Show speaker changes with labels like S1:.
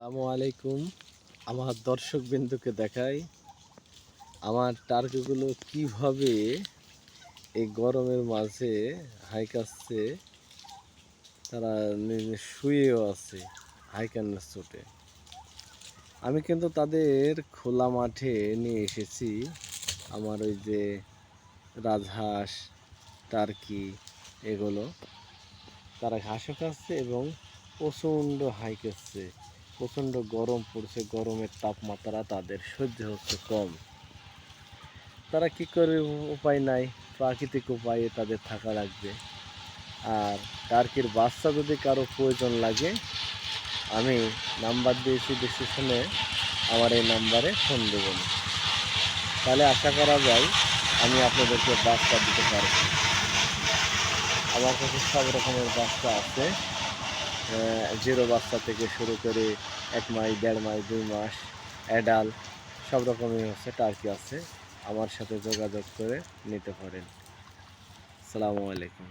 S1: আসসালামু আলাইকুম। আমার দর্শক বিন্দুকে দেখাই আমার টার্কিগুলো কিভাবে এই গরমের মাঝে হাইকাচ্ছে। তারা শুয়েও আছে হাইকান্নার চোটে। আমি কিন্তু তাদের খোলা মাঠে নিয়ে এসেছি। আমার ওই যে রাজহাঁস, টার্কি এগুলো তারা ঘাসও খাচ্ছে এবং প্রচণ্ড হাইকাচ্ছে। প্রচণ্ড গরম পড়ছে, গরমের তাপমাত্রা তাদের সহ্য হচ্ছে কম। তারা কি করে, উপায় নাই, প্রাকৃতিক উপায়ে তাদের থাকা লাগবে। আর টার্কির বাচ্চা যদি কারো প্রয়োজন লাগে, আমি নাম্বার দিয়েছি ডিসক্রিপশনে, আমার এই নাম্বারে ফোন দেবেন। তাহলে আশা করা যায় আমি আপনাদেরকে বাচ্চা দিতে পারবো। আমার কাছে সব রকমের বাচ্চা আছে, জিরো বাচ্চা থেকে শুরু করে 1 মাস, 1.5 মাস, 2 মাস, অ্যাডাল্ট সব রকমই টার্কি আছে। আমার সাথে যোগাযোগ করে নিতে পারেন। আসসালামু আলাইকুম।